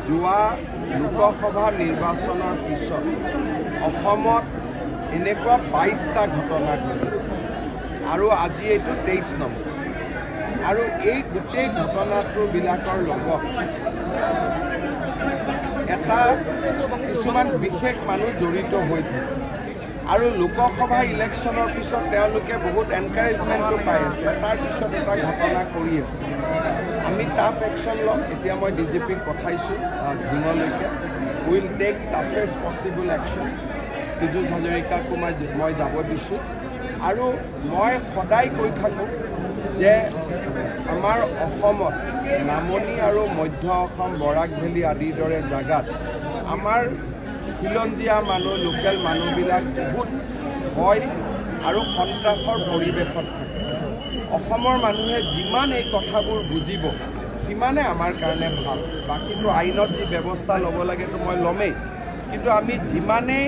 যোৱা লোকসভা নিৰ্বাচনৰ পিছত অসমত এনেকুৱা 22টা ঘটনা ঘটিছে আৰু আজি এইটো 23 নম্বৰ আৰু এই গোটেই ঘটনাটোবিলাকৰ লগত এটা কিছুমান বিশেষ মানুহ জড়িত হৈ থাকে আৰু লোকসভা ইলেকশ্যনৰ পিছত তেওঁলোকে বহুত এনকাৰেজমেণ্টো পাই আছে তাৰ পিছত এটা ঘটনা কৰি আছে আমি টাফ একশ্যন ল'ম এতিয়া মই ডিজিপিক পঠাইছোঁ ঢিঙলৈকে will take toughest possible action Piyush হাজৰিকাকো মই যাব দিছোঁ আৰু মই সদায় কৈ থাকোঁ যে আমাৰ অসমত নামনি আৰু মধ্য অসম বৰাক ভেলী আদিৰ দৰে জাগাত আমাৰ খিলঞ্জীয়া মানুহ লোকেল মানুহবিলাক বহুত ভয় আৰু সন্ত্ৰাসৰ পৰিৱেশত থাকে অসমৰ মানুহে যিমান এই কথাবোৰ বুজিব সিমানে আমাৰ কাৰণে ভাল বাকীটো আইনত যি ব্যৱস্থা ল'ব লাগেতো মই ল'মেই কিন্তু আমি যিমানেই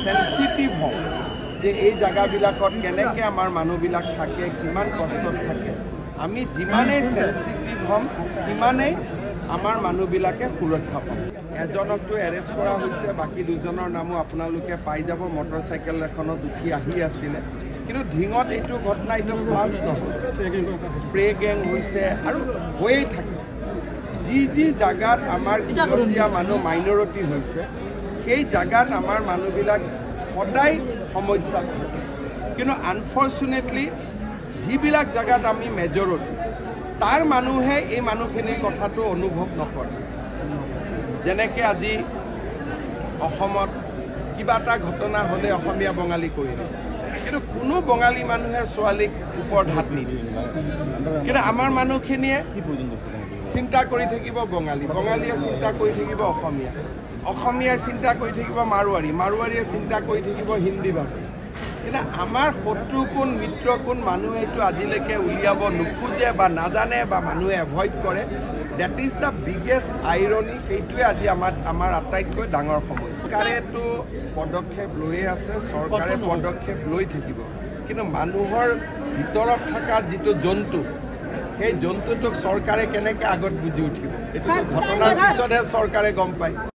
সেন্সিটিভ হওঁ যে এই জায়গাবিলাকত কেনেকৈ আমাৰ মানুহবিলাক থাকে কিমান কষ্টত থাকে আমি যিমানেই সেন্সিটিভ হ'ম সিমানেই আমাৰ মানুহবিলাকে সুৰক্ষা পাম এজনকতো এৰেষ্ট কৰা হৈছে বাকী দুজনৰ নামো আপোনালোকে পাই যাব মটৰচাইকেল এখনত উঠি আহি আছিলে কিন্তু ঢিঙত এইটো ঘটনা এইটো ফাৰ্ষ্ট নহয় স্প্ৰে গেং হৈছে আৰু হৈয়ে থাকে যি জাগাত আমাৰ খিলঞ্জীয়া মানুহ মাইনৰিটি হৈছে সেই জাগাত আমাৰ মানুহবিলাক সদায় সমস্যা থাকে কিন্তু আনফৰ্চুনেটলি যিবিলাক জাগাত আমি মেজৰিটি তাৰ মানুহে এই মানুহখিনিৰ কথাটো অনুভৱ নকৰে যেনেকৈ আজি অসমত কিবা এটা ঘটনা হ'লে অসমীয়া বঙালী কৰি দিয়ে কিন্তু কোনো বঙালী মানুহে ছোৱালীক ওপৰত হাত নিদিয়ে কিন্তু আমাৰ মানুহখিনিয়ে চিন্তা কৰি থাকিব বঙালীয়ে চিন্তা কৰি থাকিব অসমীয়াই চিন্তা কৰি থাকিব মাৰোৱাৰীয়ে চিন্তা কৰি থাকিব হিন্দীভাষী কিন্তু আমাৰ শত্ৰু কোন মিত্ৰ কোন মানুহে এইটো আজিলৈকে উলিয়াব নোখোজে বা নাজানে বা মানুহে এভইড কৰে that is the biggest irony সেইটোৱে আজি আমাৰ আটাইতকৈ ডাঙৰ সমস্যা চৰকাৰেতো পদক্ষেপ লৈয়ে আছে চৰকাৰে পদক্ষেপ লৈ থাকিব কিন্তু মানুহৰ ভিতৰত থকা যিটো জন্তু সেই জন্তুটোক চৰকাৰে কেনেকৈ আগত বুজি উঠিব এইটো ঘটনাৰ পিছতহে চৰকাৰে গম পায়